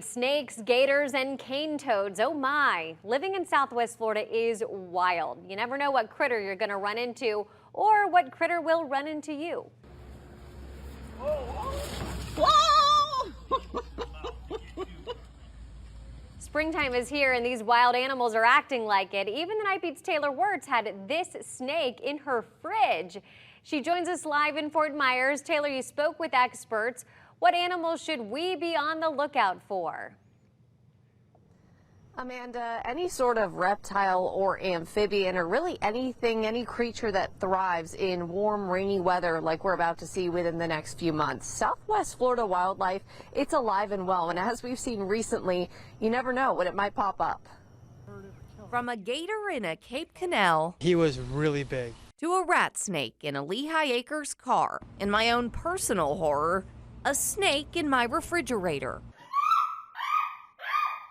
Snakes, gators, and cane toads. Oh my, living in Southwest Florida is wild. You never know what critter you're going to run into or what critter will run into you. Springtime is here and these wild animals are acting like it. Even the Night Beat's Taylor Wirtz had this snake in her fridge. She joins us live in Fort Myers. Taylor, you spoke with experts. What animals should we be on the lookout for? Amanda, any sort of reptile or amphibian, or really anything, any creature that thrives in warm, rainy weather like we're about to see within the next few months. Southwest Florida wildlife, it's alive and well, and as we've seen recently, you never know when it might pop up. From a gator in a Cape Canal, he was really big, to a rat snake in a Lehigh Acres car, and my own personal horror, a snake in my refrigerator.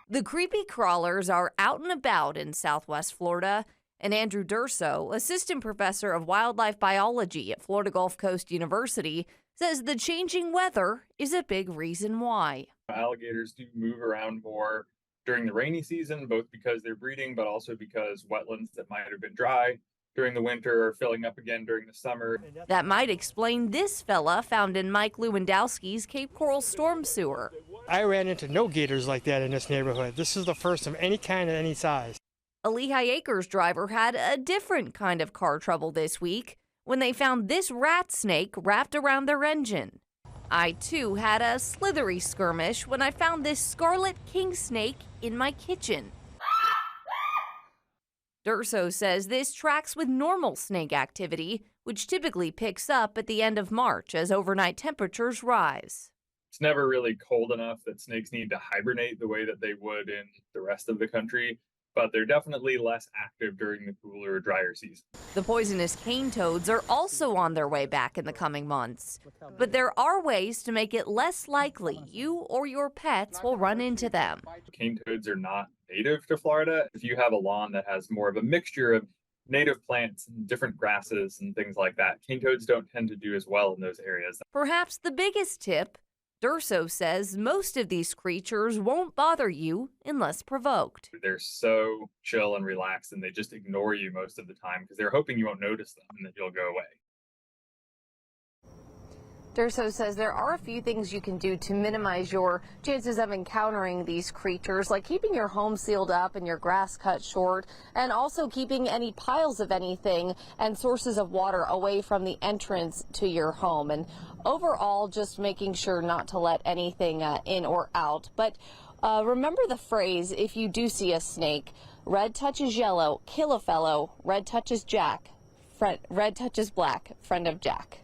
The creepy crawlers are out and about in Southwest Florida, and Andrew Durso, assistant professor of wildlife biology at Florida Gulf Coast University, says the changing weather is a big reason why. Alligators do move around more during the rainy season, both because they're breeding, but also because wetlands that might have been dry during the winter are filling up again during the summer. That might explain this fella found in Mike Lewandowski's Cape Coral storm sewer. I ran into no gators like that in this neighborhood. This is the first of any kind of any size. A Lehigh Acres driver had a different kind of car trouble this week when they found this rat snake wrapped around their engine. I, too, had a slithery skirmish when I found this scarlet king snake in my kitchen. Durso says this tracks with normal snake activity, which typically picks up at the end of March as overnight temperatures rise. It's never really cold enough that snakes need to hibernate the way that they would in the rest of the country, but they're definitely less active during the cooler, drier season. The poisonous cane toads are also on their way back in the coming months, but there are ways to make it less likely you or your pets will run into them. Cane toads are not native to Florida. If you have a lawn that has more of a mixture of native plants and different grasses and things like that, cane toads don't tend to do as well in those areas. Perhaps the biggest tip, Durso says most of these creatures won't bother you unless provoked. They're so chill and relaxed, and they just ignore you most of the time because they're hoping you won't notice them and that you'll go away. Durso says there are a few things you can do to minimize your chances of encountering these creatures, like keeping your home sealed up and your grass cut short, and also keeping any piles of anything and sources of water away from the entrance to your home. And overall, just making sure not to let anything in or out. But remember the phrase, if you do see a snake, red touches yellow, kill a fellow, red touches Jack, red touches black, friend of Jack.